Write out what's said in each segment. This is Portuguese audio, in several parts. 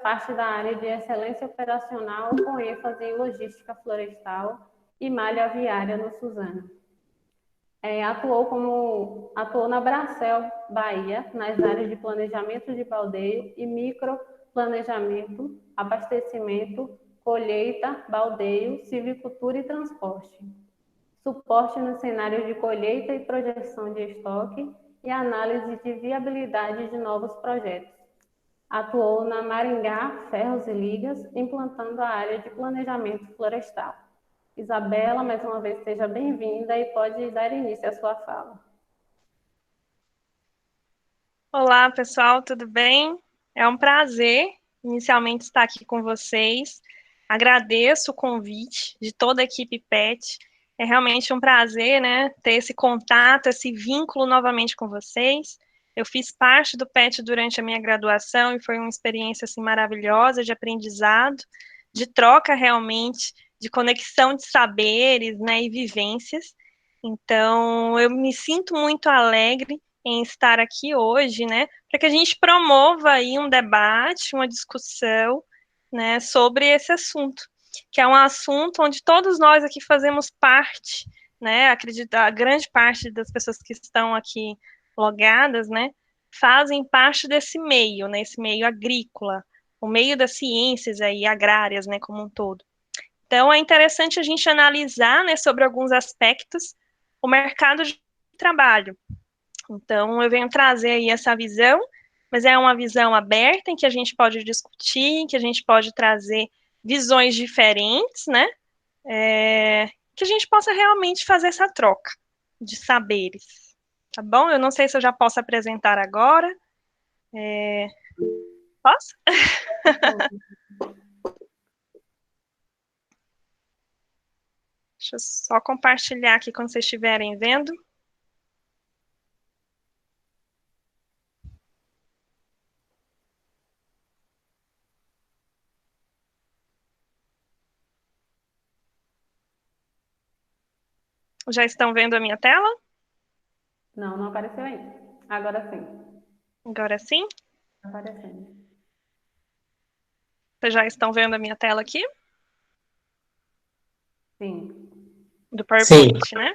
parte da área de excelência operacional com ênfase em logística florestal e malha aviária no Suzano. Atuou na Bracel, Bahia, nas áreas de planejamento de baldeio e microplanejamento, abastecimento, colheita, baldeio, silvicultura e transporte. Suporte no cenário de colheita e projeção de estoque e análise de viabilidade de novos projetos. Atuou na Maringá Ferros e Ligas, implantando a área de planejamento florestal. Isabela, mais uma vez, seja bem-vinda e pode dar início à sua fala. Olá, pessoal, tudo bem? É um prazer, inicialmente, estar aqui com vocês. Agradeço o convite de toda a equipe PET. É realmente um prazer, né, ter esse contato, esse vínculo novamente com vocês. Eu fiz parte do PET durante a minha graduação e foi uma experiência, assim, maravilhosa de aprendizado, de troca, realmente, de conexão de saberes, né, e vivências. Então, eu me sinto muito alegre em estar aqui hoje, né, para que a gente promova aí um debate, uma discussão, né, sobre esse assunto, que é um assunto onde todos nós aqui fazemos parte, né, acredito, a grande parte das pessoas que estão aqui logadas, né, fazem parte desse meio, né, esse meio agrícola, o meio das ciências aí agrárias, né, como um todo. Então, é interessante a gente analisar, né, sobre alguns aspectos o mercado de trabalho. Então, eu venho trazer aí essa visão, mas é uma visão aberta em que a gente pode discutir, que a gente pode trazer visões diferentes, né? Que a gente possa realmente fazer essa troca de saberes, tá bom? Eu não sei se eu já posso apresentar agora. Posso? Deixa eu só compartilhar aqui quando vocês estiverem vendo. Já estão vendo a minha tela? Não, não apareceu ainda. Agora sim. Agora sim? Aparecendo. Vocês já estão vendo a minha tela aqui? Sim. Do PowerPoint, né?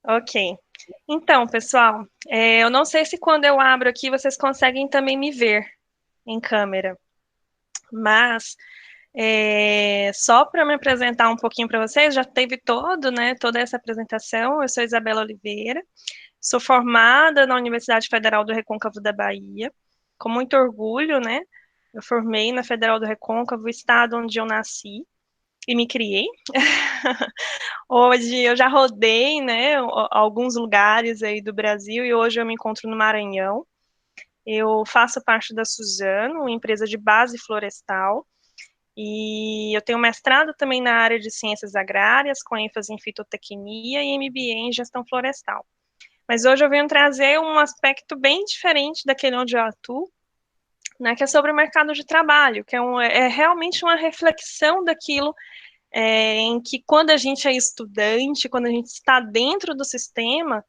Ok. Então, pessoal, eu não sei se quando eu abro aqui vocês conseguem também me ver em câmera, mas só para me apresentar um pouquinho para vocês, já teve toda essa apresentação. Eu sou Isabela Oliveira, sou formada na Universidade Federal do Recôncavo da Bahia, com muito orgulho, né? Eu formei na Federal do Recôncavo, estado onde eu nasci e me criei. Hoje eu já rodei, né, alguns lugares aí do Brasil e hoje eu me encontro no Maranhão. Eu faço parte da Suzano, uma empresa de base florestal, e eu tenho mestrado também na área de ciências agrárias, com ênfase em fitotecnia e MBA em gestão florestal. Mas hoje eu venho trazer um aspecto bem diferente daquele onde eu atuo, né, que é sobre o mercado de trabalho, que é realmente uma reflexão daquilo em que quando a gente é estudante, quando a gente está dentro do sistema,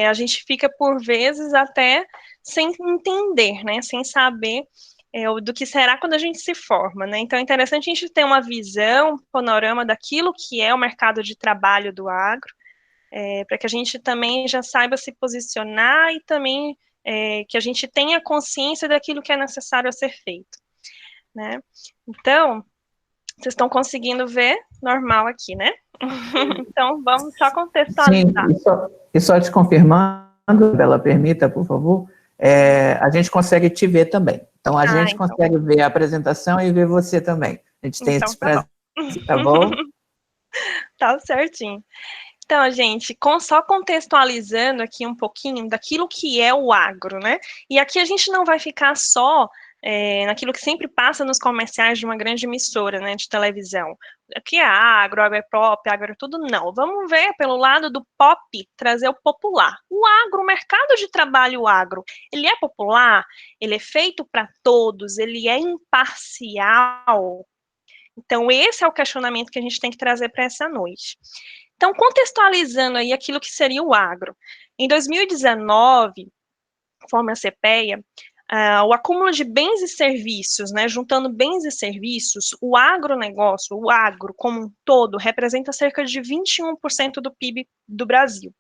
a gente fica por vezes até sem entender, né, sem saber do que será quando a gente se forma, né? Então é interessante a gente ter uma visão, um panorama daquilo que é o mercado de trabalho do agro, para que a gente também já saiba se posicionar e também que a gente tenha consciência daquilo que é necessário a ser feito, né? Então, vocês estão conseguindo ver normal aqui, né? Então, vamos só contextualizar. Sim, e só te confirmando, Bela, permita, por favor, a gente consegue te ver também. Então, a gente Então. consegue ver a apresentação e ver você também. A gente tem esse prazer, tá bom? Tá certinho. Então, gente, só contextualizando aqui um pouquinho daquilo que é o agro, né? E aqui a gente não vai ficar só naquilo que sempre passa nos comerciais de uma grande emissora, né, de televisão. Aqui é agro é pop, agro é tudo, não. Vamos ver pelo lado do pop, trazer o popular. O agro, o mercado de trabalho agro, ele é popular? Ele é feito para todos? Ele é imparcial? Então, esse é o questionamento que a gente tem que trazer para essa noite. Então, contextualizando aí aquilo que seria o agro. Em 2019, conforme a CPEA, o acúmulo de bens e serviços, né, juntando bens e serviços, o agronegócio, o agro como um todo, representa cerca de 21% do PIB do Brasil.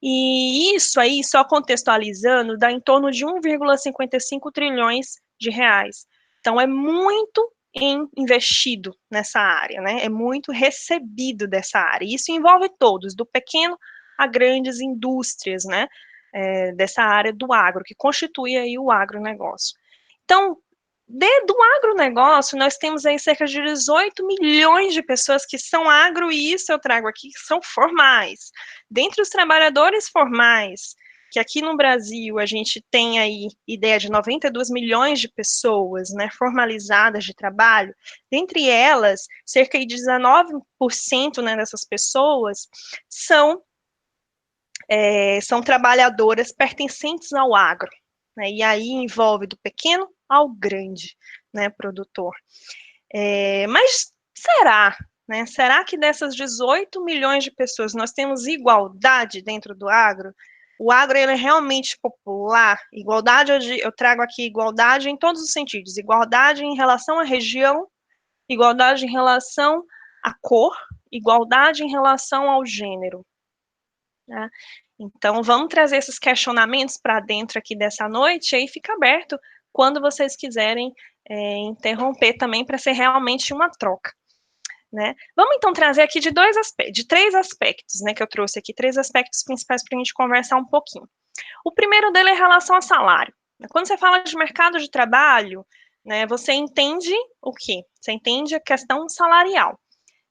E isso aí, só contextualizando, dá em torno de 1,55 trilhões de reais. Então, é muito investido nessa área, né? É muito recebido dessa área. E isso envolve todos, do pequeno a grandes indústrias, né? Dessa área do agro, que constitui aí o agronegócio. Então, do agronegócio, nós temos aí cerca de 18 milhões de pessoas que são agro, e isso eu trago aqui, que são formais. Dentre os trabalhadores formais, que aqui no Brasil a gente tem aí ideia de 92 milhões de pessoas, né, formalizadas de trabalho, dentre elas, cerca de 19%, né, dessas pessoas são trabalhadoras pertencentes ao agro, né, e aí envolve do pequeno ao grande, né, produtor. Mas será, né, será que dessas 18 milhões de pessoas nós temos igualdade dentro do agro? O agro, ele é realmente popular? Igualdade, eu trago aqui igualdade em todos os sentidos, igualdade em relação à região, igualdade em relação à cor, igualdade em relação ao gênero, né? Então, vamos trazer esses questionamentos para dentro aqui dessa noite, e aí fica aberto quando vocês quiserem interromper também, para ser realmente uma troca, né? Vamos então trazer aqui de três aspectos, né, que eu trouxe aqui, 3 aspectos principais para a gente conversar um pouquinho. O primeiro dele é em relação ao salário. Quando você fala de mercado de trabalho, né, você entende o quê? Você entende a questão salarial.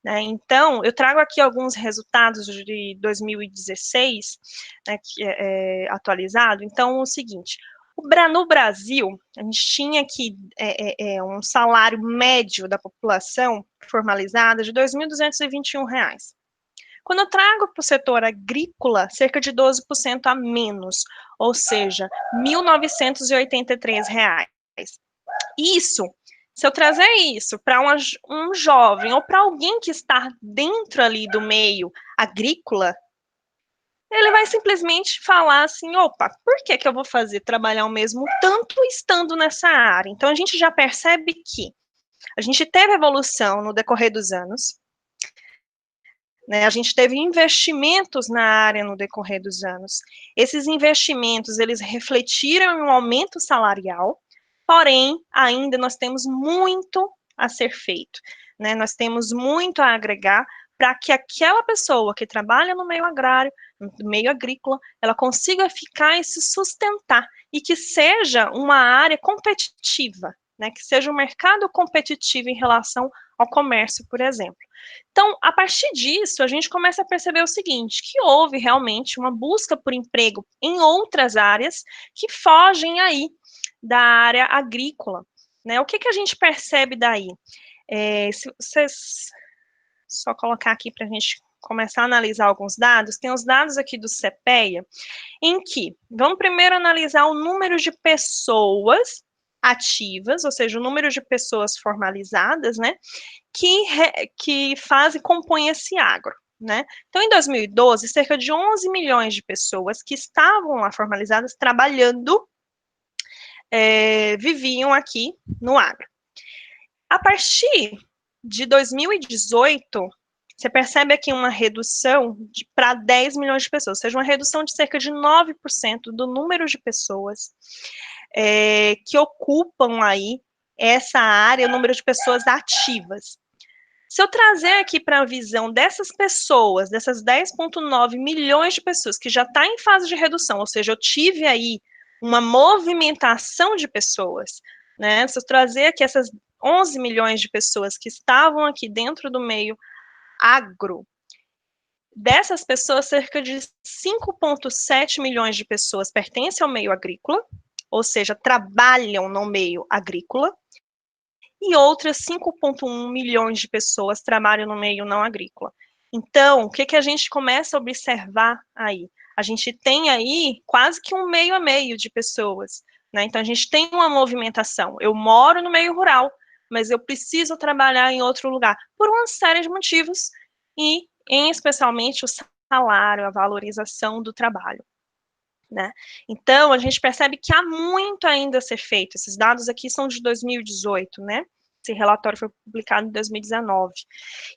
Então, eu trago aqui alguns resultados de 2016, né, que atualizado. Então, o seguinte, no Brasil, a gente tinha aqui um salário médio da população formalizada de R$ 2.221. Quando eu trago para o setor agrícola, cerca de 12% a menos, ou seja, R$ 1.983. Isso, se eu trazer isso para um jovem ou para alguém que está dentro ali do meio agrícola, ele vai simplesmente falar assim, opa, por que eu vou trabalhar o mesmo tanto estando nessa área? Então, a gente já percebe que a gente teve evolução no decorrer dos anos, né, a gente teve investimentos na área no decorrer dos anos. Esses investimentos, eles refletiram em um aumento salarial, porém, ainda nós temos muito a ser feito, né? Nós temos muito a agregar para que aquela pessoa que trabalha no meio agrário, no meio agrícola, ela consiga ficar e se sustentar, e que seja uma área competitiva, né? Que seja um mercado competitivo em relação ao comércio, por exemplo. Então, a partir disso, a gente começa a perceber o seguinte, que houve realmente uma busca por emprego em outras áreas que fogem aí da área agrícola, né? O que a gente percebe daí? Se vocês só colocar aqui para a gente começar a analisar alguns dados, tem os dados aqui do CPEA, em que, vamos primeiro analisar o número de pessoas ativas, ou seja, o número de pessoas formalizadas, né, que compõem esse agro, né? Então, em 2012, cerca de 11 milhões de pessoas que estavam lá formalizadas, trabalhando, viviam aqui no agro. A partir de 2018, você percebe aqui uma redução para 10 milhões de pessoas, ou seja, uma redução de cerca de 9% do número de pessoas que ocupam aí essa área, o número de pessoas ativas. Se eu trazer aqui para a visão dessas pessoas, dessas 10,9 milhões de pessoas que já está em fase de redução, ou seja, eu tive aí uma movimentação de pessoas, né? Se eu trazer aqui essas 11 milhões de pessoas que estavam aqui dentro do meio agro, dessas pessoas, cerca de 5,7 milhões de pessoas pertencem ao meio agrícola, ou seja, trabalham no meio agrícola, e outras 5,1 milhões de pessoas trabalham no meio não agrícola. Então, o que a gente começa a observar aí? A gente tem aí quase que um meio a meio de pessoas, né? Então, a gente tem uma movimentação. Eu moro no meio rural, mas eu preciso trabalhar em outro lugar, por uma série de motivos, e especialmente o salário, a valorização do trabalho. né? Então, a gente percebe que há muito ainda a ser feito. Esses dados aqui são de 2018, né? Esse relatório foi publicado em 2019.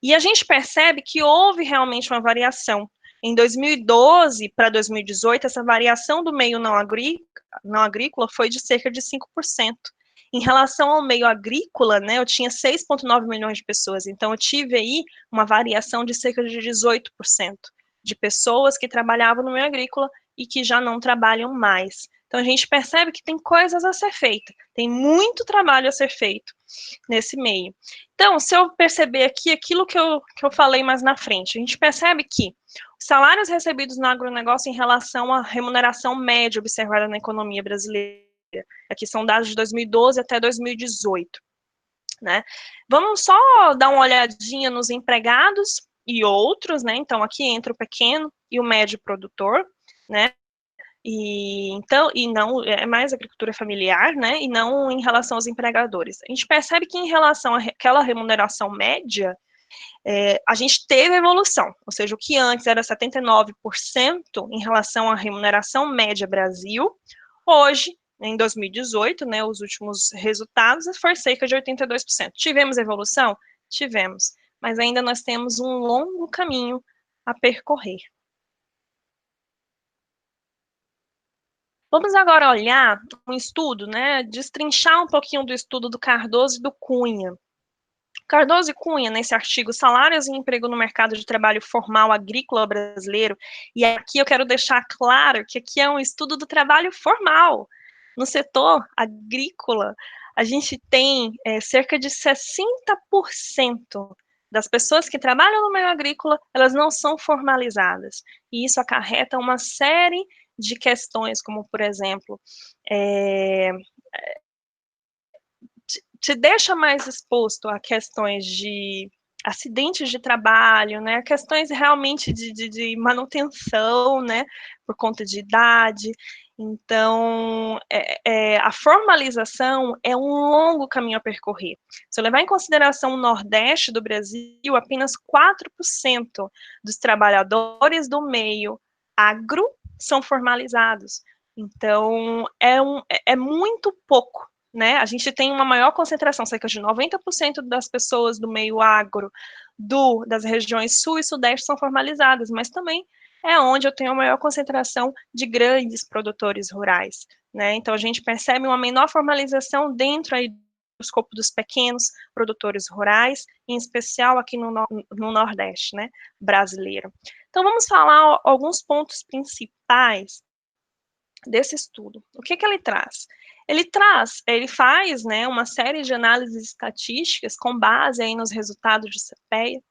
E a gente percebe que houve realmente uma variação. Em 2012 para 2018, essa variação do meio não agrícola foi de cerca de 5%. Em relação ao meio agrícola, né, eu tinha 6,9 milhões de pessoas, então eu tive aí uma variação de cerca de 18% de pessoas que trabalhavam no meio agrícola e que já não trabalham mais. Então a gente percebe que tem coisas a ser feitas, tem muito trabalho a ser feito nesse meio. Então, se eu perceber aqui aquilo que eu falei mais na frente, a gente percebe que os salários recebidos no agronegócio em relação à remuneração média observada na economia brasileira, aqui são dados de 2012 até 2018, né? Vamos só dar uma olhadinha nos empregados e outros, né? Então, aqui entra o pequeno e o médio produtor, né? E então, e não é mais agricultura familiar, né? E não em relação aos empregadores. A gente percebe que em relação àquela remuneração média, a gente teve evolução, ou seja, o que antes era 79% em relação à remuneração média Brasil, hoje, em 2018, né, os últimos resultados, foi cerca de 82%. Tivemos evolução? Tivemos, mas ainda nós temos um longo caminho a percorrer. Vamos agora olhar um estudo, né, destrinchar um pouquinho do estudo do Cardoso e do Cunha. Cardoso e Cunha, nesse artigo Salários e Emprego no Mercado de Trabalho Formal Agrícola Brasileiro, e aqui eu quero deixar claro que aqui é um estudo do trabalho formal. No setor agrícola, a gente tem cerca de 60% das pessoas que trabalham no meio agrícola, elas não são formalizadas. E isso acarreta uma série de questões, como, por exemplo, te deixa mais exposto a questões de acidentes de trabalho, né, questões realmente de manutenção, né, por conta de idade. Então, a formalização é um longo caminho a percorrer. Se eu levar em consideração o Nordeste do Brasil, apenas 4% dos trabalhadores do meio agro são formalizados. Então, é muito pouco, né? A gente tem uma maior concentração, cerca de 90% das pessoas do meio agro das regiões sul e sudeste são formalizadas, mas também é onde eu tenho a maior concentração de grandes produtores rurais, né? Então a gente percebe uma menor formalização dentro aí do escopo dos pequenos produtores rurais, em especial aqui no Nordeste, né, brasileiro. Então vamos falar alguns pontos principais desse estudo. O que ele traz? Ele faz, né, uma série de análises estatísticas com base aí nos resultados de CPEA,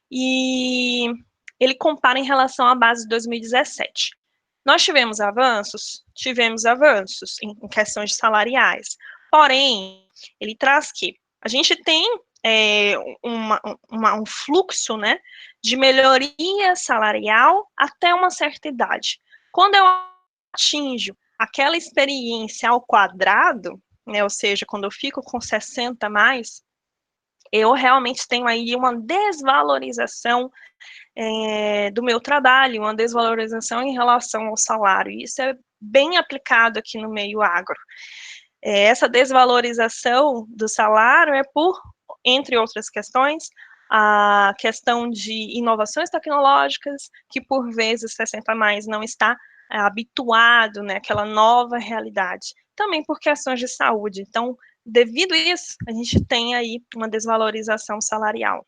e ele compara em relação à base de 2017. Nós tivemos avanços em questões salariais, porém, ele traz que a gente tem um fluxo, né, de melhoria salarial até uma certa idade. Quando eu atinjo aquela experiência ao quadrado, né, ou seja, quando eu fico com 60 mais, eu realmente tenho aí uma desvalorização do meu trabalho, uma desvalorização em relação ao salário. E isso é bem aplicado aqui no meio agro. Essa desvalorização do salário é por, entre outras questões, a questão de inovações tecnológicas, que por vezes 60 mais não está habituado, né, àquela nova realidade. Também por questões de saúde. Então, devido a isso, a gente tem aí uma desvalorização salarial.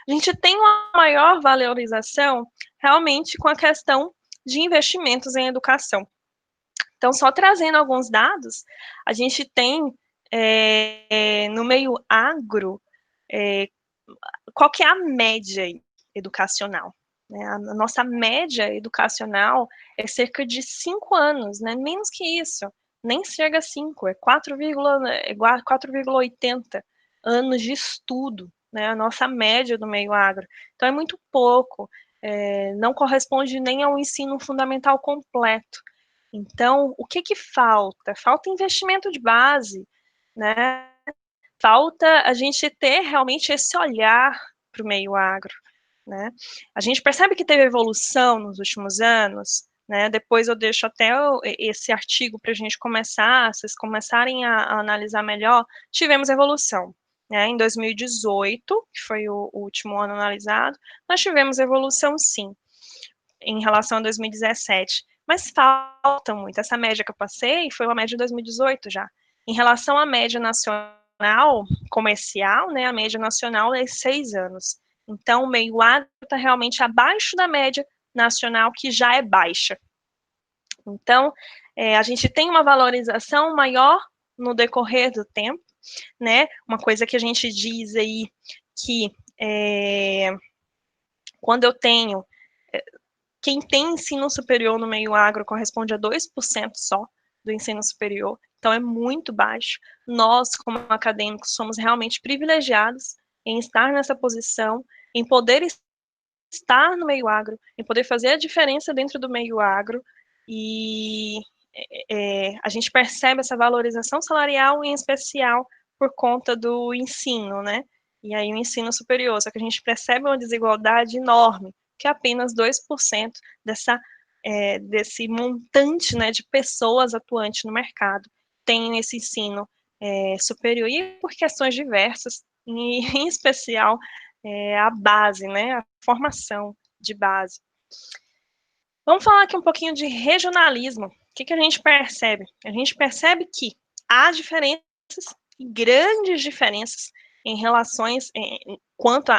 A gente tem uma maior valorização realmente com a questão de investimentos em educação. Então, só trazendo alguns dados, a gente tem no meio agro, qual que é a média educacional? Né? A nossa média educacional é cerca de 5 anos, né? Menos que isso, nem chega a 5, é 4,80 anos de estudo, né? A nossa média do meio agro. Então, é muito pouco, não corresponde nem ao ensino fundamental completo. Então, o que falta? Falta investimento de base, né? Falta a gente ter realmente esse olhar para o meio agro, né? A gente percebe que teve evolução nos últimos anos, né? Depois eu deixo até esse artigo para a gente começar, vocês começarem a analisar melhor. Tivemos evolução, né? Em 2018, que foi o último ano analisado, nós tivemos evolução, sim, em relação a 2017, mas falta muito. Essa média que eu passei foi uma média de 2018 já. Em relação à média nacional, comercial, né, a média nacional é 6 anos. Então, o meio agro está realmente abaixo da média nacional, que já é baixa. Então, a gente tem uma valorização maior no decorrer do tempo, né? Uma coisa que a gente diz aí que quando eu tenho quem tem ensino superior no meio agro corresponde a 2% só do ensino superior, então é muito baixo. Nós, como acadêmicos, somos realmente privilegiados em estar nessa posição, em poder estar no meio agro, em poder fazer a diferença dentro do meio agro, e a gente percebe essa valorização salarial, em especial por conta do ensino, né? E aí o ensino superior, só que a gente percebe uma desigualdade enorme, que é apenas 2% desse montante, né, de pessoas atuantes no mercado tem esse ensino superior, e por questões diversas, em especial a base, né, a formação de base. Vamos falar aqui um pouquinho de regionalismo. O que a gente percebe? A gente percebe que há diferenças, grandes diferenças, em relações quanto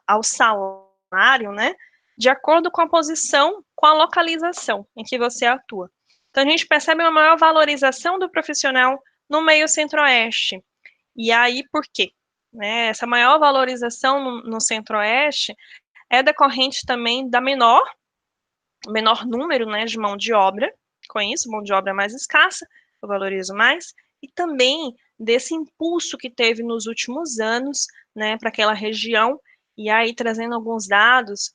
ao salário, né, de acordo com a posição, com a localização em que você atua. Então, a gente percebe uma maior valorização do profissional no meio centro-oeste. E aí, por quê? Né, essa maior valorização no centro-oeste é decorrente também da menor número, né, de mão de obra, com isso, mão de obra mais escassa, eu valorizo mais, e também desse impulso que teve nos últimos anos, né, para aquela região, e aí trazendo alguns dados,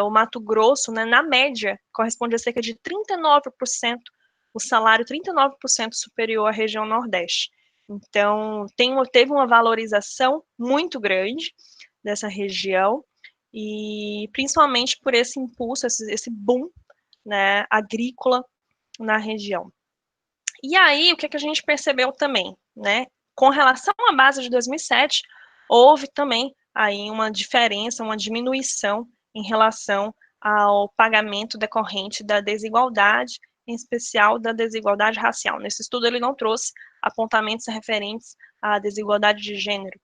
o Mato Grosso, né, na média, corresponde a cerca de 39%, o salário 39% superior à região Nordeste. Então, teve uma valorização muito grande dessa região, e principalmente por esse impulso, esse boom, né, agrícola na região. E aí, o que a gente percebeu também, né, com relação à base de 2007, houve também aí uma diferença, uma diminuição em relação ao pagamento decorrente da desigualdade, em especial da desigualdade racial. Nesse estudo ele não trouxe apontamentos referentes à desigualdade de gênero,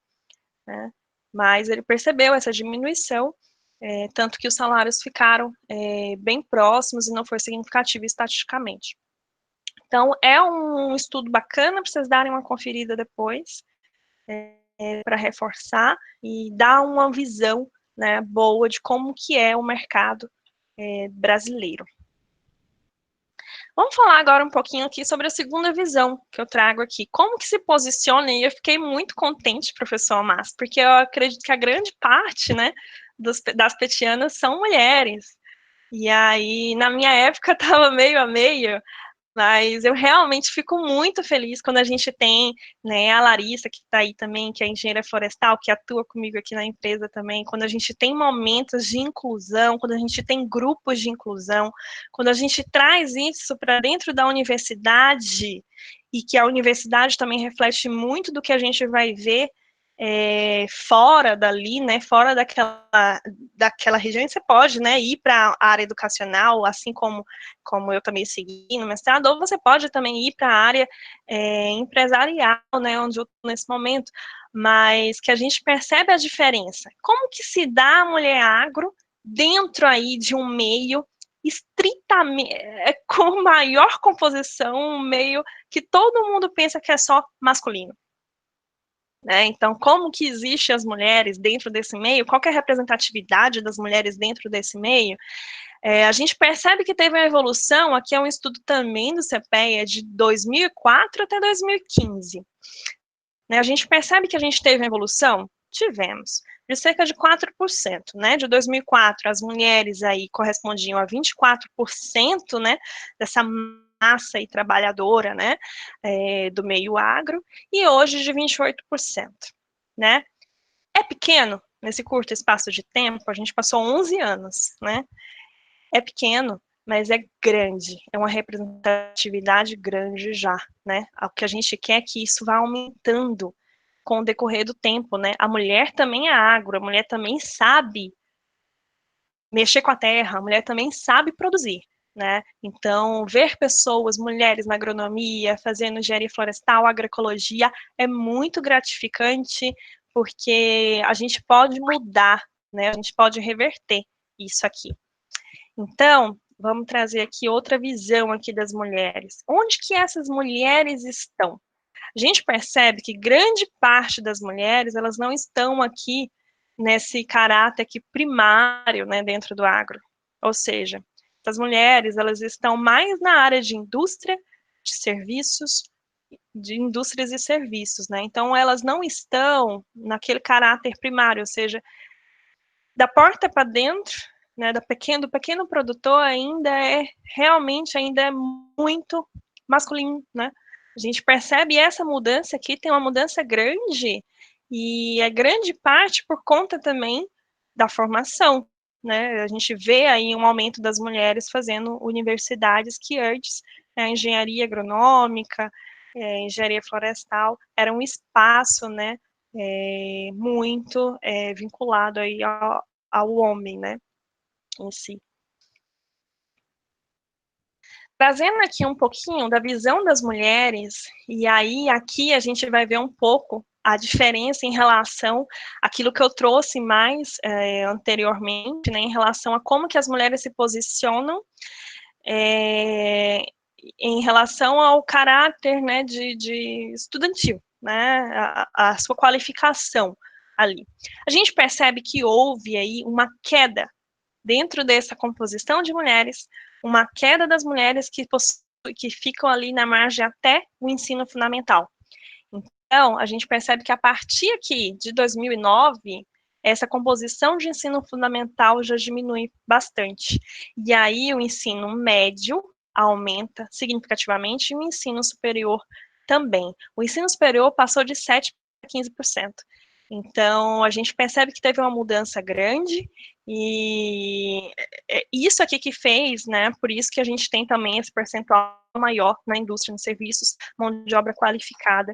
né, mas ele percebeu essa diminuição, tanto que os salários ficaram bem próximos e não foi significativo estatisticamente. Então, é um estudo bacana para vocês darem uma conferida depois, para reforçar e dar uma visão, né, boa de como que é o mercado brasileiro. Vamos falar agora um pouquinho aqui sobre a segunda visão que eu trago aqui. Como que se posiciona, e eu fiquei muito contente, professor Márcio, porque eu acredito que a grande parte, né, das petianas são mulheres. E aí, na minha época, estava meio a meio, mas eu realmente fico muito feliz quando a gente tem, né, a Larissa, que está aí também, que é engenheira florestal, que atua comigo aqui na empresa também, quando a gente tem momentos de inclusão, quando a gente tem grupos de inclusão, quando a gente traz isso para dentro da universidade, e que a universidade também reflete muito do que a gente vai ver fora dali, né, fora daquela região, e você pode, né, ir para a área educacional, assim como eu também segui no mestrado, ou você pode também ir para a área empresarial, né, onde eu estou nesse momento, mas que a gente percebe a diferença. Como que se dá a mulher agro dentro aí de um meio estritamente, com maior composição, um meio que todo mundo pensa que é só masculino? Né? Então, como que existe as mulheres dentro desse meio? Qual que é a representatividade das mulheres dentro desse meio? A gente percebe que teve uma evolução, aqui é um estudo também do CPEA, de 2004 até 2015. Né? A gente percebe que a gente teve uma evolução? Tivemos, de cerca de 4%, né? De 2004, as mulheres aí correspondiam a 24%, né, dessa massa e trabalhadora, né, do meio agro, e hoje de 28%, né? É pequeno nesse curto espaço de tempo, a gente passou 11 anos, né? É pequeno, mas é grande, é uma representatividade grande já, né? O que a gente quer é que isso vá aumentando com o decorrer do tempo, né? A mulher também é agro, a mulher também sabe mexer com a terra, a mulher também sabe produzir, né? Então, ver pessoas, mulheres na agronomia, fazendo engenharia florestal, agroecologia, é muito gratificante, porque a gente pode mudar, né? A gente pode reverter isso aqui. Então, vamos trazer aqui outra visão aqui das mulheres. Onde que essas mulheres estão? A gente percebe que grande parte das mulheres, elas não estão aqui nesse caráter aqui primário, né, dentro do agro. Ou seja, as mulheres, elas estão mais na área de indústria, de serviços, de indústrias e serviços, né? Então, elas não estão naquele caráter primário, ou seja, da porta para dentro, né, do pequeno produtor realmente ainda é muito masculino, né? A gente percebe essa mudança aqui, tem uma mudança grande, e é grande parte por conta também da formação, né? A gente vê aí um aumento das mulheres fazendo universidades que antes, a engenharia agronômica, engenharia florestal, era um espaço, né, muito vinculado aí ao homem, né, em si. Trazendo aqui um pouquinho da visão das mulheres, e aí aqui a gente vai ver um pouco a diferença em relação àquilo que eu trouxe mais anteriormente, né, em relação a como que as mulheres se posicionam em relação ao caráter, né, de estudantil, né, a sua qualificação ali. A gente percebe que houve aí uma queda dentro dessa composição de mulheres, uma queda das mulheres que ficam ali na margem até o ensino fundamental. Então, a gente percebe que a partir aqui de 2009, essa composição de ensino fundamental já diminui bastante. E aí o ensino médio aumenta significativamente e o ensino superior também. O ensino superior passou de 7% para 15%. Então, a gente percebe que teve uma mudança grande e isso aqui que fez, né, por isso que a gente tem também esse percentual maior na indústria de serviços, mão de obra qualificada,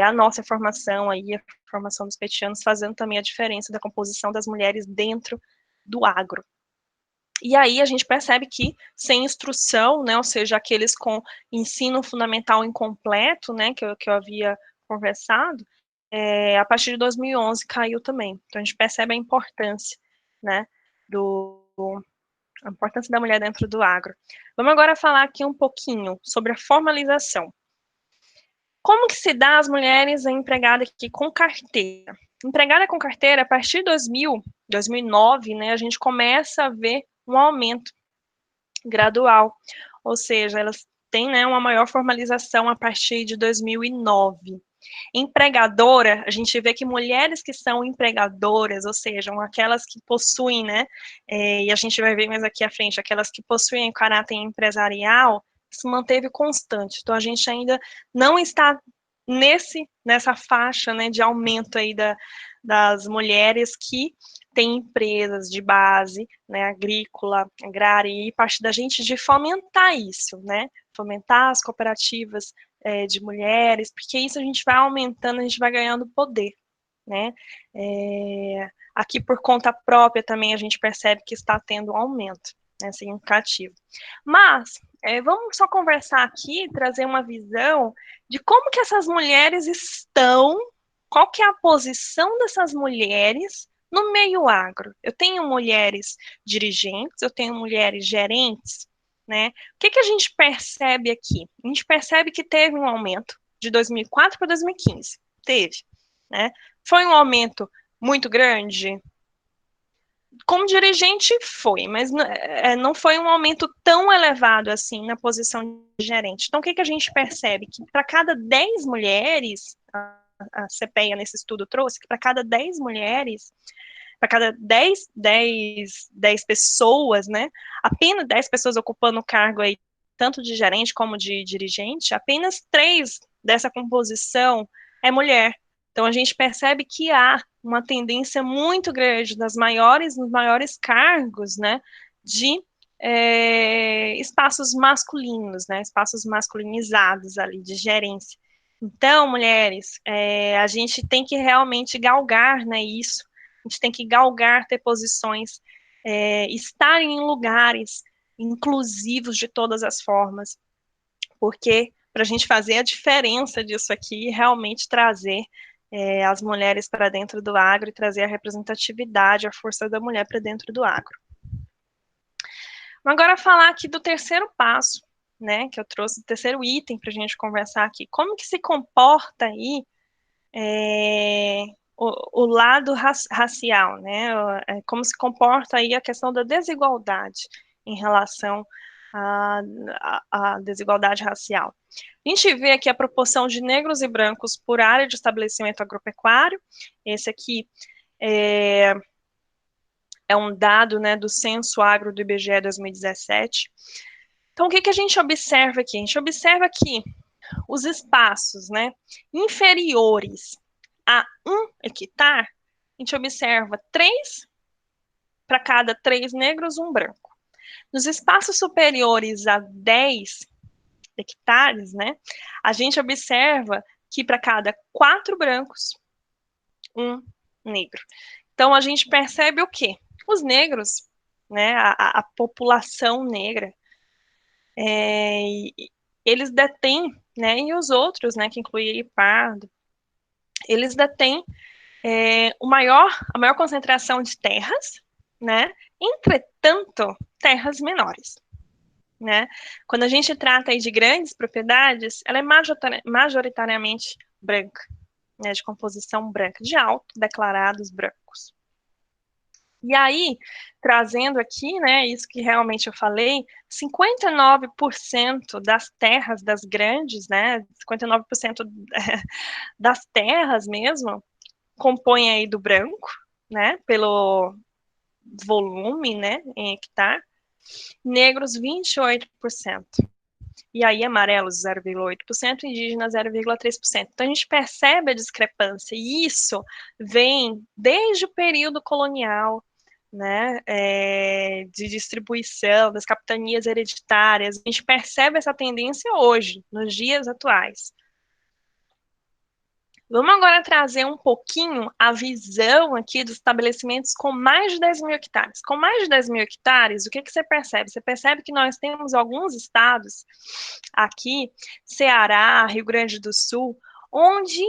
a nossa formação aí, a formação dos petianos, fazendo também a diferença da composição das mulheres dentro do agro. E aí a gente percebe que sem instrução, né, ou seja, aqueles com ensino fundamental incompleto, né, que eu havia conversado, a partir de 2011 caiu também. Então a gente percebe a importância, né, a importância da mulher dentro do agro. Vamos agora falar aqui um pouquinho sobre a formalização. Como que se dá as mulheres a empregada aqui com carteira? Empregada com carteira, a partir de 2009, né, a gente começa a ver um aumento gradual, ou seja, elas têm, né, uma maior formalização a partir de 2009. Empregadora, a gente vê que mulheres que são empregadoras, ou seja, aquelas que possuem, né, e a gente vai ver mais aqui à frente, aquelas que possuem o caráter empresarial, se manteve constante. Então, a gente ainda não está nessa faixa, né, de aumento aí das mulheres que têm empresas de base, né, agrícola, agrária, e parte da gente de fomentar isso, né, fomentar as cooperativas de mulheres, porque isso a gente vai aumentando, a gente vai ganhando poder, né, aqui por conta própria também a gente percebe que está tendo um aumento, né, significativo. Mas, vamos só conversar aqui, trazer uma visão de como que essas mulheres estão, qual que é a posição dessas mulheres no meio agro. Eu tenho mulheres dirigentes, eu tenho mulheres gerentes, né? O que a gente percebe aqui? A gente percebe que teve um aumento de 2004 para 2015, teve, né? Foi um aumento muito grande? Como dirigente foi, mas não foi um aumento tão elevado assim na posição de gerente. Então, o que a gente percebe? Que para cada 10 mulheres, a CPEA nesse estudo trouxe, que para cada 10 mulheres, para cada 10 pessoas, né, apenas 10 pessoas ocupando o cargo aí, tanto de gerente como de dirigente, apenas 3 dessa composição é mulher. Então, a gente percebe que há uma tendência muito grande nos maiores cargos, né, de espaços masculinos, né? Espaços masculinizados ali de gerência. Então, mulheres, a gente tem que realmente galgar, né, isso. A gente tem que galgar ter posições, estar em lugares inclusivos de todas as formas, porque para a gente fazer a diferença disso aqui, realmente trazer as mulheres para dentro do agro e trazer a representatividade, a força da mulher para dentro do agro. Agora falar aqui do terceiro passo, né, que eu trouxe, o terceiro item para a gente conversar aqui. Como que se comporta aí o lado racial, né? Como se comporta aí a questão da desigualdade em relação à desigualdade racial. A gente vê aqui a proporção de negros e brancos por área de estabelecimento agropecuário. Esse aqui é um dado, né, do Censo Agro do IBGE 2017. Então, o que a gente observa aqui? A gente observa que os espaços, né, inferiores a 1 hectare, a gente observa 3 para cada 3 negros, 1 branco. Nos espaços superiores a 10 hectares, né, a gente observa que para cada 4 brancos, 1 negro. Então, a gente percebe o quê? Os negros, né, a população negra, eles detêm, né, e os outros, né, que inclui pardo, eles detêm a maior concentração de terras, né, entretanto, terras menores, né. Quando a gente trata aí de grandes propriedades, ela é majoritariamente branca, né, de composição branca, de autodeclarados brancos. E aí, trazendo aqui, né, isso que realmente eu falei, 59% das terras das grandes, né, 59% das terras mesmo, compõem aí do branco, né, pelo volume, né, em hectare, negros 28%. E aí amarelos 0,8%, indígenas 0,3%. Então a gente percebe a discrepância, e isso vem desde o período colonial, né, de distribuição das capitanias hereditárias. A gente percebe essa tendência hoje, nos dias atuais. Vamos agora trazer um pouquinho a visão aqui dos estabelecimentos com mais de 10 mil hectares. Com mais de 10 mil hectares, o que você percebe? Você percebe que nós temos alguns estados aqui, Ceará, Rio Grande do Sul, onde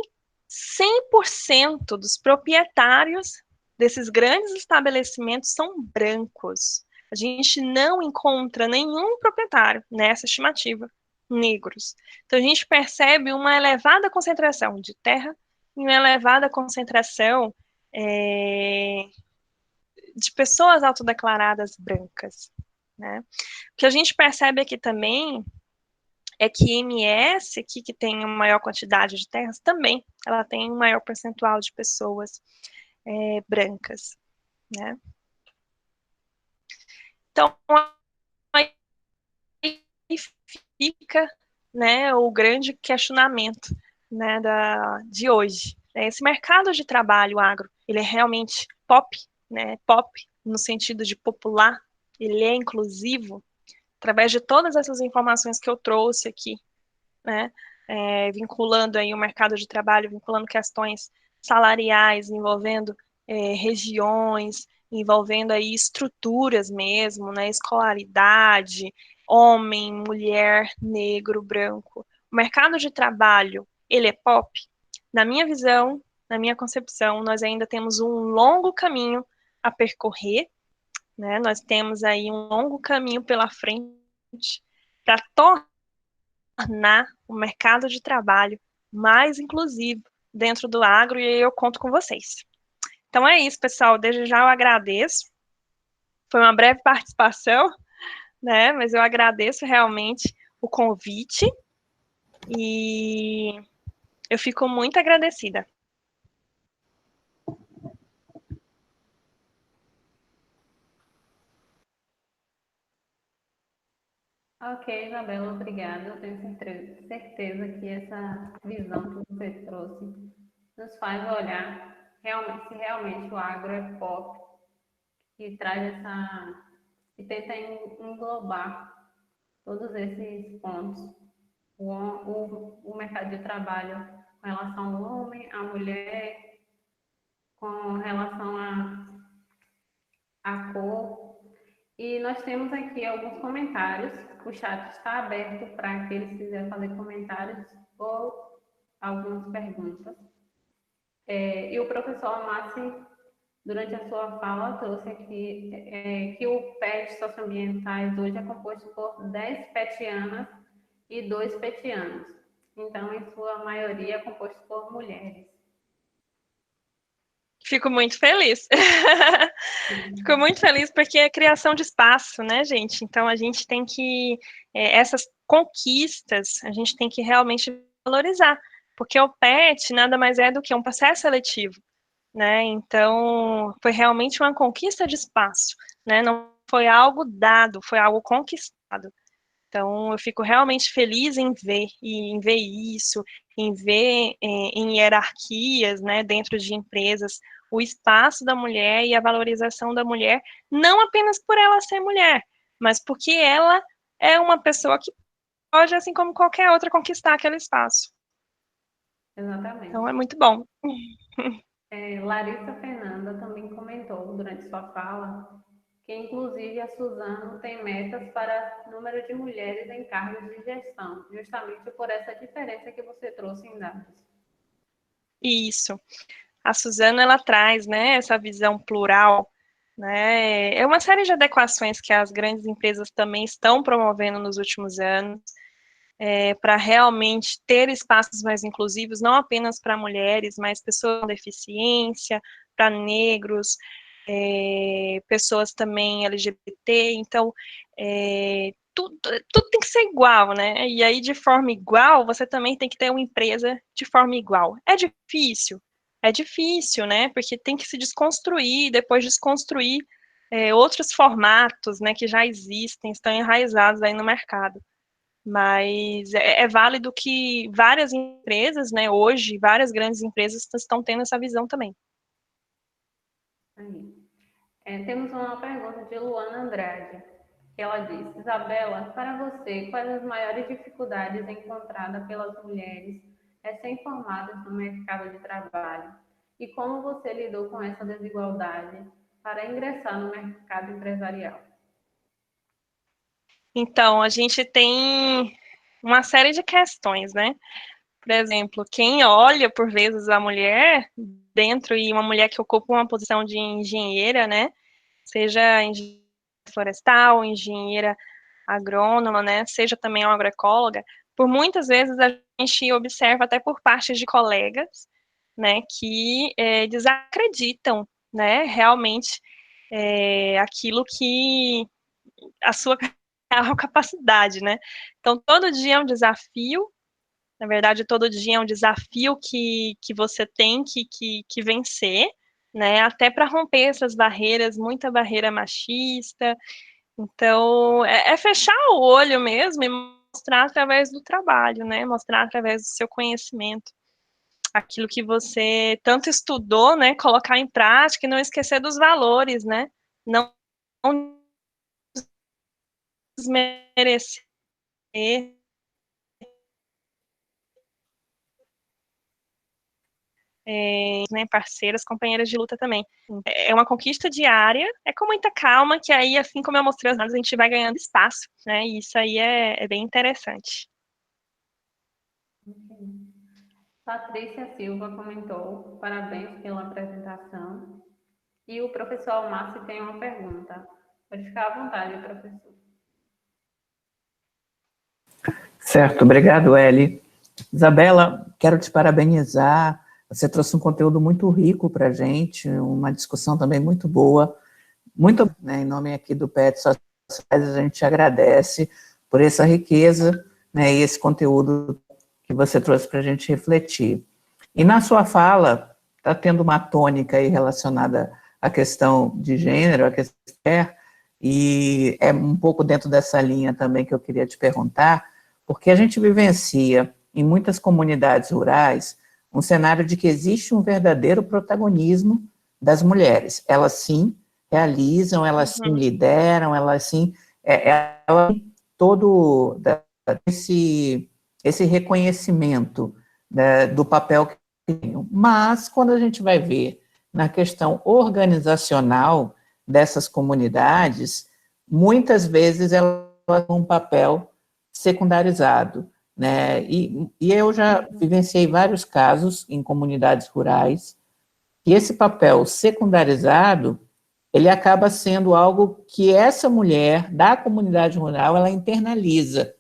100% dos proprietários desses grandes estabelecimentos são brancos. A gente não encontra nenhum proprietário nessa estimativa negros. Então a gente percebe uma elevada concentração de terra e uma elevada concentração de pessoas autodeclaradas brancas, né? O que a gente percebe aqui também é que MS, aqui, que tem uma maior quantidade de terras, também ela tem um maior percentual de pessoas brancas, né? Então, aí fica, né, o grande questionamento, né, de hoje. Esse mercado de trabalho agro, ele é realmente pop, né, pop no sentido de popular, ele é inclusivo, através de todas essas informações que eu trouxe aqui, né, vinculando aí o mercado de trabalho, vinculando questões salariais, envolvendo regiões, envolvendo aí estruturas mesmo, né, escolaridade, homem, mulher, negro, branco. O mercado de trabalho, ele é pop? Na minha visão, na minha concepção, nós ainda temos um longo caminho a percorrer, né? Nós temos aí um longo caminho pela frente para tornar o mercado de trabalho mais inclusivo dentro do agro, e eu conto com vocês. Então é isso, pessoal. Desde já eu agradeço. Foi uma breve participação, né? Mas eu agradeço realmente o convite e eu fico muito agradecida. Ok, Isabela, obrigada. Eu tenho certeza que essa visão que você trouxe nos faz olhar realmente, se realmente o agro é pop e traz e tenta englobar todos esses pontos. O mercado de trabalho com relação ao homem, à mulher, com relação à cor. E nós temos aqui alguns comentários. O chat está aberto para aqueles que quiserem fazer comentários ou algumas perguntas. E o professor Amassi, durante a sua fala, trouxe aqui que o PET socioambientais hoje é composto por 10 petianas e 2 petianos. Então, em sua maioria, é composto por mulheres. Fico muito feliz. Fico muito feliz porque é criação de espaço, né, gente? Então, a gente tem que... essas conquistas, a gente tem que realmente valorizar. Porque o PET nada mais é do que um processo seletivo, né? Então, foi realmente uma conquista de espaço, né? Não foi algo dado, foi algo conquistado. Então, eu fico realmente feliz em ver isso, em ver em hierarquias, né, dentro de empresas, o espaço da mulher e a valorização da mulher, não apenas por ela ser mulher, mas porque ela é uma pessoa que pode, assim como qualquer outra, conquistar aquele espaço. Exatamente. Então, é muito bom. Larissa Fernanda também comentou durante sua fala que, inclusive, a Suzano tem metas para número de mulheres em cargos de gestão, justamente por essa diferença que você trouxe em dados. Isso. A Suzano, ela traz, né, essa visão plural, né, é uma série de adequações que as grandes empresas também estão promovendo nos últimos anos, para realmente ter espaços mais inclusivos, não apenas para mulheres, mas pessoas com deficiência, para negros, pessoas também LGBT, então, tudo tem que ser igual, né, e aí de forma igual, você também tem que ter uma empresa de forma igual. É difícil, né, porque tem que se desconstruir, depois desconstruir outros formatos, né, que já existem, estão enraizados aí no mercado. Mas é válido que várias empresas, né, hoje, várias grandes empresas estão tendo essa visão também. Temos uma pergunta de Luana Andrade, que ela diz: Isabela, para você, quais as maiores dificuldades encontradas pelas mulheres recém-formadas no mercado de trabalho? E como você lidou com essa desigualdade para ingressar no mercado empresarial? Então, a gente tem uma série de questões, né? Por exemplo, quem olha, por vezes, a mulher dentro, e uma mulher que ocupa uma posição de engenheira, né? Seja engenheira florestal, engenheira agrônoma, né? Seja também uma agroecóloga, por muitas vezes a gente observa até por parte de colegas, né? Que desacreditam, né? Realmente aquilo que a sua capacidade, né? Então, todo dia é um desafio, na verdade, todo dia é um desafio que você tem que vencer, né? Até para romper essas barreiras, muita barreira machista. Então, fechar o olho mesmo e mostrar através do trabalho, né? Mostrar através do seu conhecimento aquilo que você tanto estudou, né? Colocar em prática e não esquecer dos valores, né? Não desmerecer, né, parceiras, companheiras de luta também. É uma conquista diária, é com muita calma, que aí, assim como eu mostrei os dados, a gente vai ganhando espaço, né, e isso aí é bem interessante. Patrícia Silva comentou: parabéns pela apresentação. E o professor Márcio tem uma pergunta. Pode ficar à vontade, professor. Certo, obrigado, Eli. Isabela, quero te parabenizar. Você trouxe um conteúdo muito rico para a gente, uma discussão também muito boa. Muito, né, em nome aqui do PET Sociais, a gente agradece por essa riqueza, né, e esse conteúdo que você trouxe para a gente refletir. E na sua fala, está tendo uma tônica aí relacionada à questão de gênero, à questão de mulher, e é um pouco dentro dessa linha também que eu queria te perguntar, porque a gente vivencia em muitas comunidades rurais um cenário de que existe um verdadeiro protagonismo das mulheres. Elas, sim, realizam, elas sim lideram, elas sim, ela tem todo esse reconhecimento, né, do papel que tem. Mas, quando a gente vai ver na questão organizacional dessas comunidades, muitas vezes elas têm um papel secundarizado, né? E eu já vivenciei vários casos em comunidades rurais, e esse papel secundarizado, ele acaba sendo algo que essa mulher da comunidade rural, ela internaliza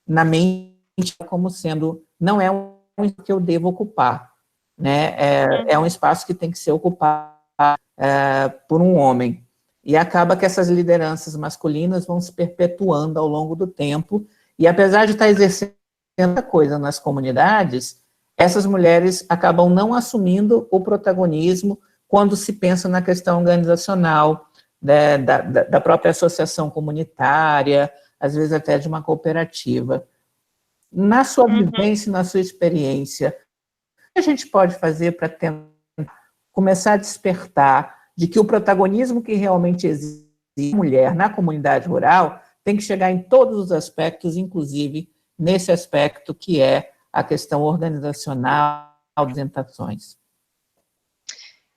na mente como sendo, não é um espaço que eu devo ocupar, né? É um espaço que tem que ser ocupado por um homem. E acaba que essas lideranças masculinas vão se perpetuando ao longo do tempo, e apesar de estar exercendo tanta coisa nas comunidades, essas mulheres acabam não assumindo o protagonismo quando se pensa na questão organizacional, né, da própria associação comunitária, às vezes até de uma cooperativa. Na sua vivência, na sua experiência, o que a gente pode fazer para tentar começar a despertar de que o protagonismo que realmente existe em mulher na comunidade rural tem que chegar em todos os aspectos, inclusive nesse aspecto que é a questão organizacional, apresentações?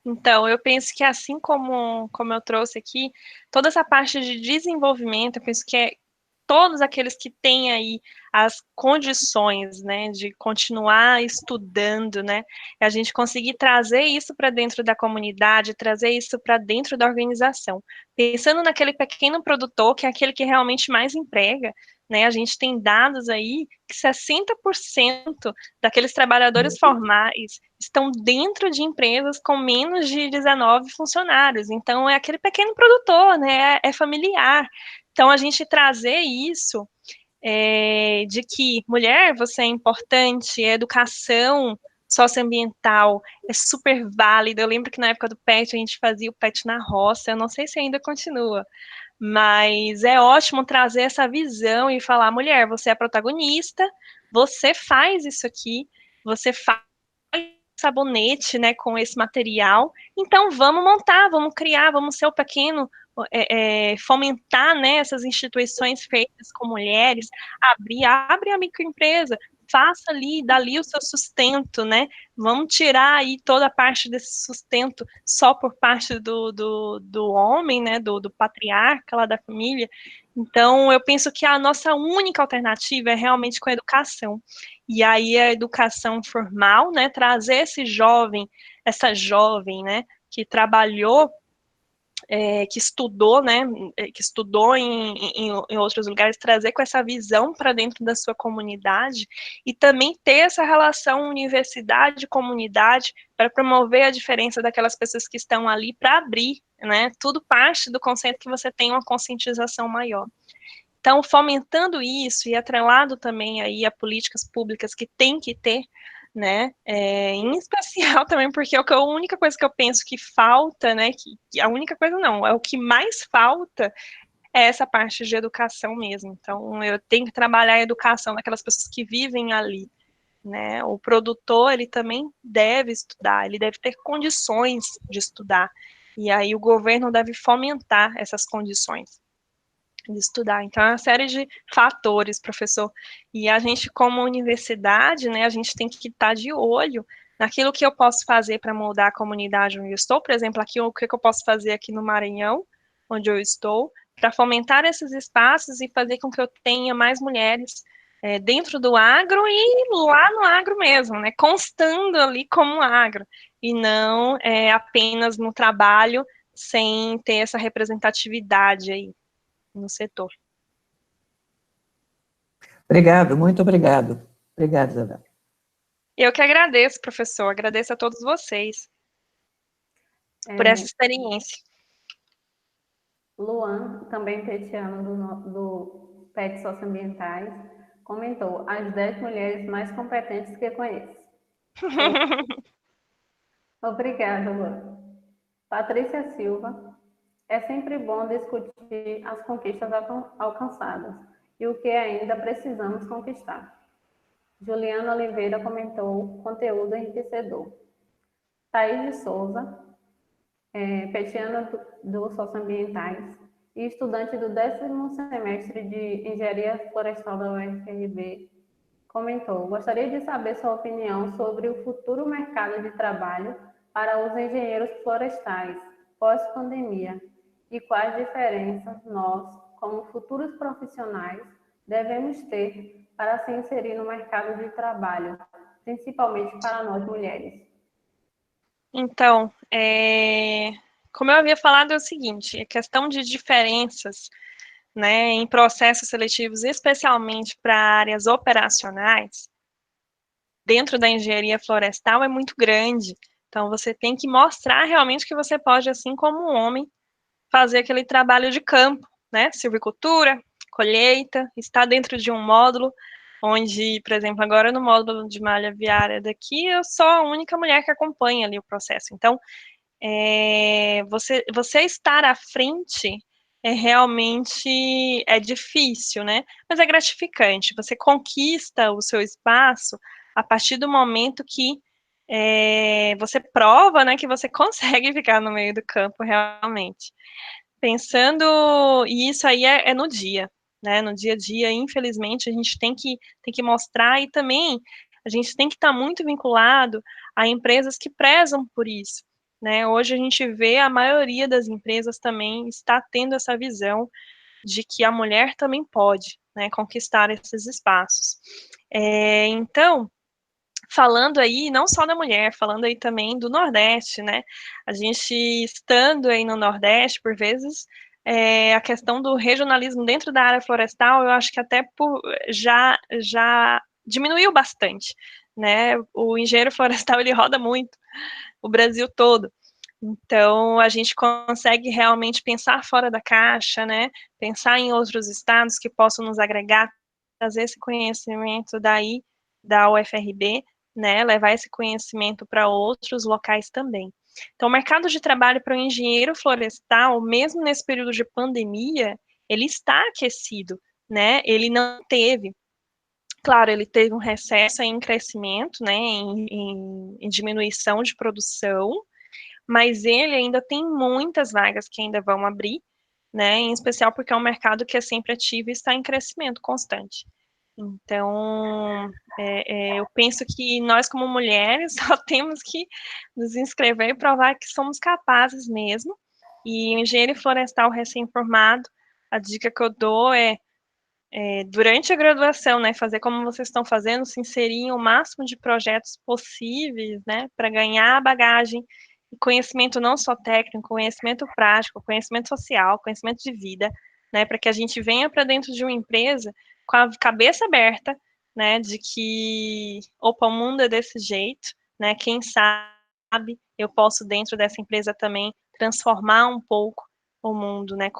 Então, eu penso que assim como eu trouxe aqui, toda essa parte de desenvolvimento, eu penso que é todos aqueles que têm aí as condições, né, de continuar estudando, né, e a gente conseguir trazer isso para dentro da comunidade, trazer isso para dentro da organização. Pensando naquele pequeno produtor, que é aquele que realmente mais emprega, né, a gente tem dados aí que 60% daqueles trabalhadores formais estão dentro de empresas com menos de 19 funcionários. Então, é aquele pequeno produtor, né, é familiar. Então, a gente trazer isso de que, mulher, você é importante, educação socioambiental é super válida. Eu lembro que na época do PET, a gente fazia o PET na roça, eu não sei se ainda continua, mas é ótimo trazer essa visão e falar, mulher, você é a protagonista, você faz isso aqui, você faz sabonete, né, com esse material. Então, vamos montar, vamos criar, vamos ser o pequeno, fomentar, né, essas instituições feitas com mulheres, abre a microempresa, faça ali, dali o seu sustento, né? Vamos tirar aí toda a parte desse sustento só por parte do homem, né, do patriarca lá da família. Então, eu penso que a nossa única alternativa é realmente com a educação. E aí a educação formal, né, trazer esse jovem, essa jovem, né, que trabalhou, que estudou, né, que estudou em outros lugares, trazer com essa visão para dentro da sua comunidade e também ter essa relação universidade-comunidade para promover a diferença daquelas pessoas que estão ali para abrir, né, tudo parte do conceito que você tem uma conscientização maior. Então, fomentando isso e atrelado também aí a políticas públicas que tem que ter, né, em especial também porque a única coisa que eu penso que falta, né, que a única coisa não, é o que mais falta é essa parte de educação mesmo. Então, eu tenho que trabalhar a educação daquelas pessoas que vivem ali, né, o produtor, ele também deve estudar, ele deve ter condições de estudar, e aí o governo deve fomentar essas condições de estudar. Então, é uma série de fatores, professor. E a gente, como universidade, né, a gente tem que estar de olho naquilo que eu posso fazer para moldar a comunidade onde eu estou. Por exemplo, aqui, o que eu posso fazer aqui no Maranhão, onde eu estou, para fomentar esses espaços e fazer com que eu tenha mais mulheres dentro do agro e lá no agro mesmo, né, constando ali como agro, e não apenas no trabalho, sem ter essa representatividade aí no setor. Obrigado, muito obrigado. Obrigado, Isabel. Eu que agradeço, professor, agradeço a todos vocês por essa experiência. Luan, também petiano do PET Socioambientais, comentou: as 10 mulheres mais competentes que conheço. Obrigada, Luan. Patrícia Silva: é sempre bom discutir as conquistas alcançadas e o que ainda precisamos conquistar. Juliana Oliveira comentou: conteúdo enriquecedor. Thaís de Souza: petiana do Socioambientais e estudante do 10º semestre de Engenharia Florestal da UFRB, comentou: gostaria de saber sua opinião sobre o futuro mercado de trabalho para os engenheiros florestais pós-pandemia e quais diferenças nós, como futuros profissionais, devemos ter para se inserir no mercado de trabalho, principalmente para nós mulheres. Então, como eu havia falado, é o seguinte: a questão de diferenças, né, em processos seletivos, especialmente para áreas operacionais, dentro da engenharia florestal é muito grande. Então, você tem que mostrar realmente que você pode, assim como um homem, fazer aquele trabalho de campo, né? Silvicultura, colheita, estar dentro de um módulo, onde, por exemplo, agora no módulo de malha viária daqui, eu sou a única mulher que acompanha ali o processo. Então, você estar à frente realmente difícil, né? Mas é gratificante. Você conquista o seu espaço a partir do momento que você prova, né, que você consegue ficar no meio do campo realmente. Pensando, e isso aí é no dia, né? No dia a dia, infelizmente, a gente tem que mostrar, e também a gente tem que estar muito vinculado a empresas que prezam por isso, né? Hoje a gente vê a maioria das empresas também está tendo essa visão de que a mulher também pode, né, conquistar esses espaços. Então, falando aí não só da mulher, falando aí também do Nordeste, né? A gente estando aí no Nordeste, por vezes, a questão do regionalismo dentro da área florestal, eu acho que até já diminuiu bastante, né? O engenheiro florestal, ele roda muito, o Brasil todo. Então, a gente consegue realmente pensar fora da caixa, né? Pensar em outros estados que possam nos agregar, trazer esse conhecimento daí da UFRB, né? Levar esse conhecimento para outros locais também. Então, o mercado de trabalho para o engenheiro florestal, mesmo nesse período de pandemia, ele está aquecido, né? Ele não teve. Claro, ele teve um recesso em crescimento, né? Em diminuição de produção, mas ele ainda tem muitas vagas que ainda vão abrir, né? Em especial porque é um mercado que é sempre ativo e está em crescimento constante. Então, eu penso que nós, como mulheres, só temos que nos inscrever e provar que somos capazes mesmo. E o engenheiro florestal recém-formado, a dica que eu dou durante a graduação, né, fazer como vocês estão fazendo, se inserir em o máximo de projetos possíveis, né, para ganhar bagagem e conhecimento não só técnico, conhecimento prático, conhecimento social, conhecimento de vida, né, para que a gente venha para dentro de uma empresa com a cabeça aberta, né, de que, opa, o mundo é desse jeito, né, quem sabe eu posso dentro dessa empresa também transformar um pouco o mundo, né,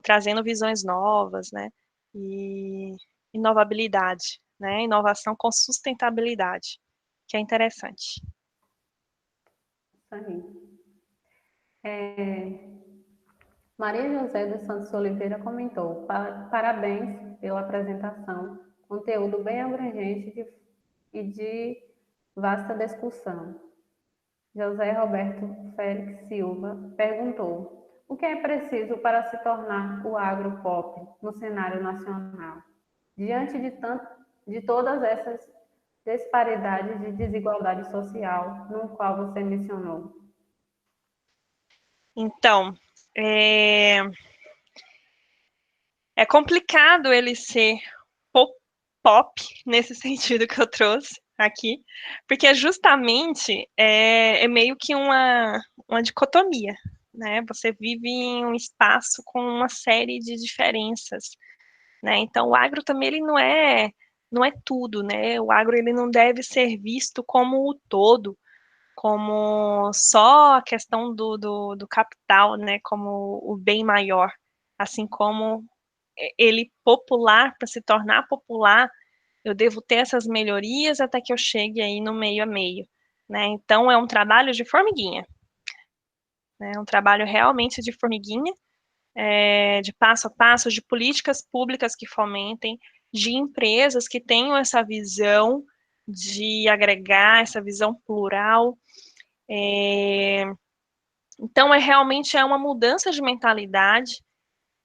trazendo visões novas, né, e inovabilidade, né, inovação com sustentabilidade, que é interessante. Isso aí. Maria José dos Santos Oliveira comentou: parabéns pela apresentação, conteúdo bem abrangente e de vasta discussão. José Roberto Félix Silva perguntou: o que é preciso para se tornar o agropop no cenário nacional? Diante de todas essas disparidades de desigualdade social, no qual você mencionou. Então, é complicado ele ser pop nesse sentido que eu trouxe aqui, porque justamente é meio que uma dicotomia, né? Você vive em um espaço com uma série de diferenças, né? Então, o agro também ele não é tudo, né? O agro ele não deve ser visto como o todo, como só a questão do capital, né? Como o bem maior, assim como ele popular, para se tornar popular, eu devo ter essas melhorias até que eu chegue aí no meio a meio, né? Então, é um trabalho de formiguinha, né? É um trabalho realmente de formiguinha, de passo a passo, de políticas públicas que fomentem, de empresas que tenham essa visão de agregar, essa visão plural, Então, realmente é uma mudança de mentalidade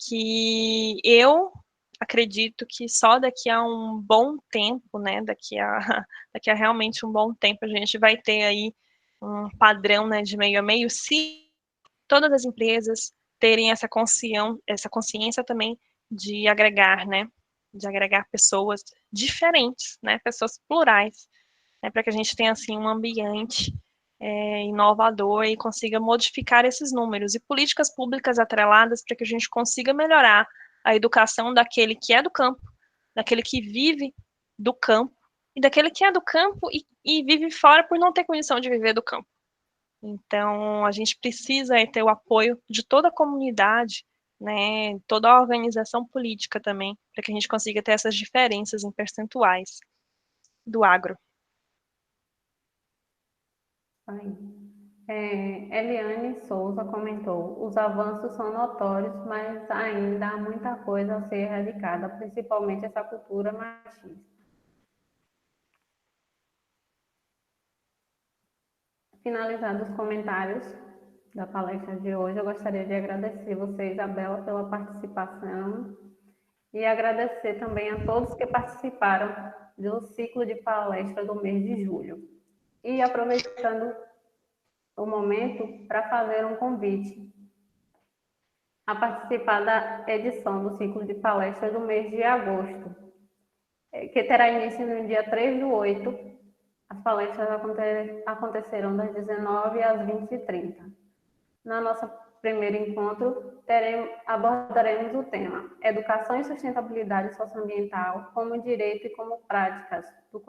que eu acredito que só daqui a um bom tempo, né, daqui a realmente um bom tempo, a gente vai ter aí um padrão, né, de meio a meio, se todas as empresas terem essa consciência também de agregar, né, de agregar pessoas diferentes, né, pessoas plurais, né, para que a gente tenha, assim, um ambiente inovador e consiga modificar esses números, e políticas públicas atreladas para que a gente consiga melhorar a educação daquele que é do campo, daquele que vive do campo, e daquele que é do campo e vive fora por não ter condição de viver do campo. Então, a gente precisa ter o apoio de toda a comunidade, né, toda a organização política também, para que a gente consiga ter essas diferenças em percentuais do agro. Eliane Souza comentou: os avanços são notórios, mas ainda há muita coisa a ser erradicada, principalmente essa cultura machista. Finalizados os comentários da palestra de hoje, eu gostaria de agradecer você, Isabela, pela participação e agradecer também a todos que participaram do ciclo de palestra do mês de julho. E aproveitando o momento para fazer um convite a participar da edição do ciclo de palestras do mês de agosto, que terá início no dia 3/8. As palestras acontecerão das 19 às 20h30. No nosso primeiro encontro, abordaremos o tema Educação e Sustentabilidade Socioambiental como Direito e como Práticas do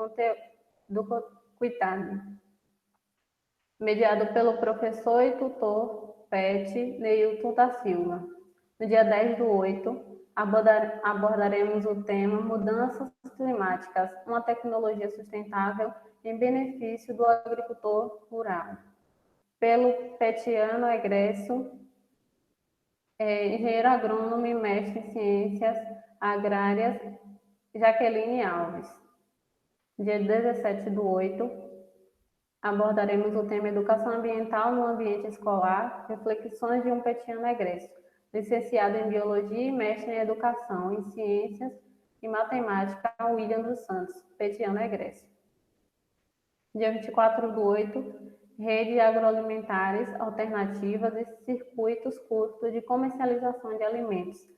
Cuidado, mediado pelo professor e tutor PET Neilton da Silva. No dia 10/8, abordaremos o tema Mudanças Climáticas, uma tecnologia sustentável em benefício do agricultor rural, pelo petiano egresso, engenheiro agrônomo e mestre em ciências agrárias, Jaqueline Alves. Dia 17/8, abordaremos o tema Educação Ambiental no Ambiente Escolar, reflexões de um petiano egresso, licenciado em Biologia e mestre em Educação, em Ciências e Matemática, William dos Santos, petiano egresso. Dia 24/8, Rede Agroalimentares Alternativas e Circuitos Curtos de Comercialização de Alimentos,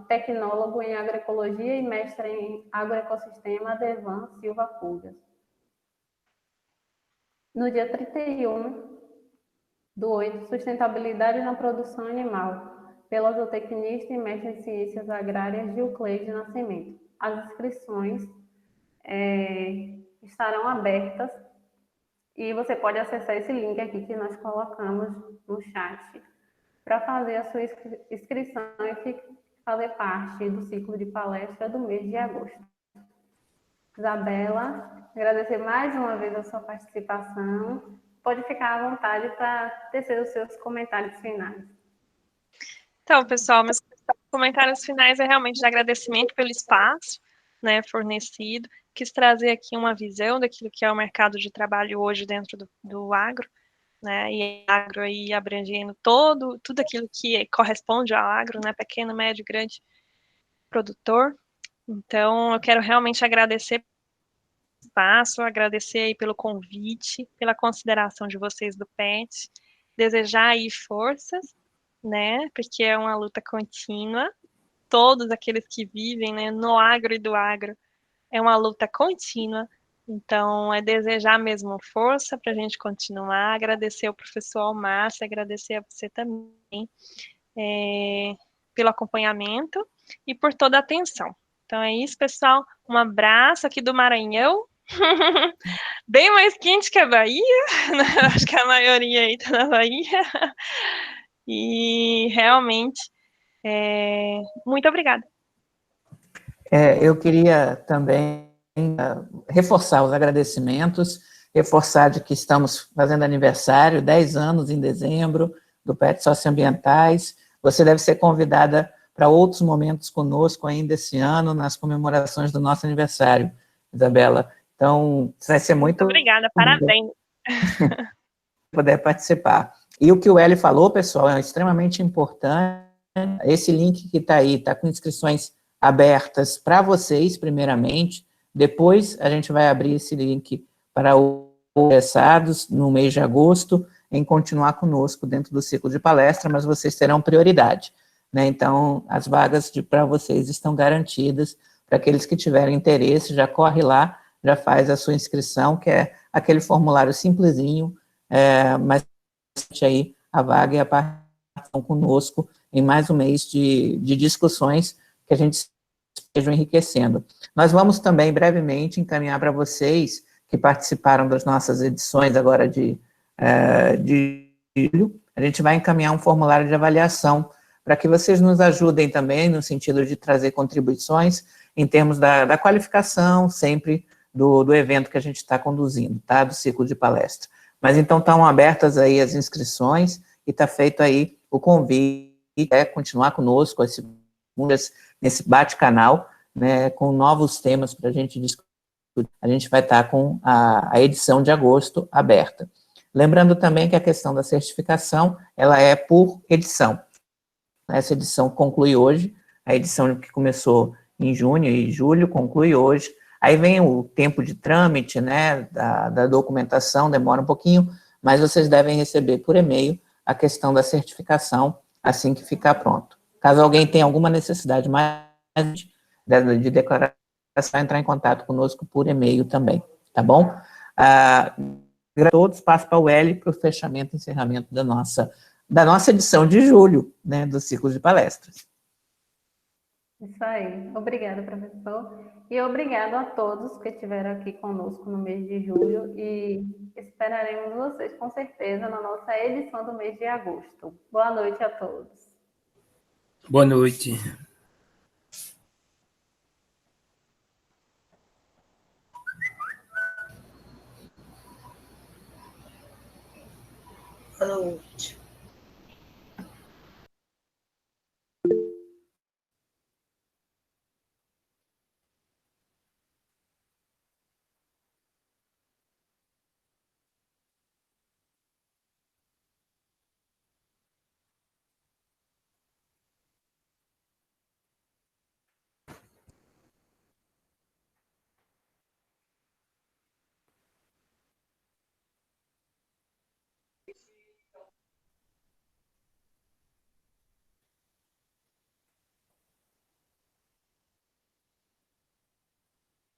tecnólogo em Agroecologia e mestre em Agroecossistema, Adevan Silva Fulgas. No dia 31/8, Sustentabilidade na Produção Animal, pela zootecnista e mestre em Ciências Agrárias, Gilcleide Nascimento. As inscrições estarão abertas e você pode acessar esse link aqui que nós colocamos no chat para fazer a sua inscrição e fazer parte do ciclo de palestra do mês de agosto. Isabela, agradecer mais uma vez a sua participação. Pode ficar à vontade para tecer os seus comentários finais. Então, pessoal, meus comentários finais é realmente de agradecimento pelo espaço, né, fornecido. Quis trazer aqui uma visão daquilo que é o mercado de trabalho hoje dentro do agro, né, e agro aí abrangendo tudo aquilo que corresponde ao agro, né, pequeno, médio, grande produtor. Então, eu quero realmente agradecer pelo espaço, agradecer aí pelo convite, pela consideração de vocês do PET, desejar aí forças, né, porque é uma luta contínua, todos aqueles que vivem, né, no agro e do agro, é uma luta contínua, então é desejar mesmo força para a gente continuar, agradecer ao professor Almácio, agradecer a você também pelo acompanhamento e por toda a atenção. Então é isso, pessoal, um abraço aqui do Maranhão, bem mais quente que a Bahia, né? Acho que a maioria aí está na Bahia, e realmente, muito obrigada. Eu queria também reforçar os agradecimentos, reforçar de que estamos fazendo aniversário, 10 anos em dezembro, do PET Socioambientais. Você deve ser convidada para outros momentos conosco ainda esse ano, nas comemorações do nosso aniversário, Isabela. Então, vai ser muito obrigada, parabéns. Poder participar. E o que o Eli falou, pessoal, é extremamente importante. Esse link que está aí, está com inscrições abertas para vocês, primeiramente. Depois, a gente vai abrir esse link para os interessados no mês de agosto em continuar conosco dentro do ciclo de palestra, mas vocês terão prioridade, né? Então, as vagas para vocês estão garantidas. Para aqueles que tiverem interesse, já corre lá, já faz a sua inscrição, que é aquele formulário simplesinho, mas aí a vaga e a participação conosco em mais um mês de discussões que a gente esteja enriquecendo. Nós vamos também, brevemente, encaminhar para vocês que participaram das nossas edições agora de julho, a gente vai encaminhar um formulário de avaliação para que vocês nos ajudem também no sentido de trazer contribuições em termos da qualificação sempre do evento que a gente está conduzindo, tá? Do ciclo de palestra. Mas então estão abertas aí as inscrições e está feito aí o convite continuar conosco nesse bate-canal, né, com novos temas para a gente discutir. A gente vai estar com a edição de agosto aberta. Lembrando também que a questão da certificação, ela é por edição. Essa edição conclui hoje, a edição que começou em junho e julho conclui hoje. Aí vem o tempo de trâmite, né, da documentação, demora um pouquinho, mas vocês devem receber por e-mail a questão da certificação assim que ficar pronto. Caso alguém tenha alguma necessidade mais de declaração, é só entrar em contato conosco por e-mail também, tá bom? A todos, passo para o Eli para o fechamento e encerramento da nossa edição de julho, né, do ciclo de palestras. Isso aí. Obrigada, professor. E obrigado a todos que estiveram aqui conosco no mês de julho e esperaremos vocês com certeza na nossa edição do mês de agosto. Boa noite a todos. Boa noite. Boa noite.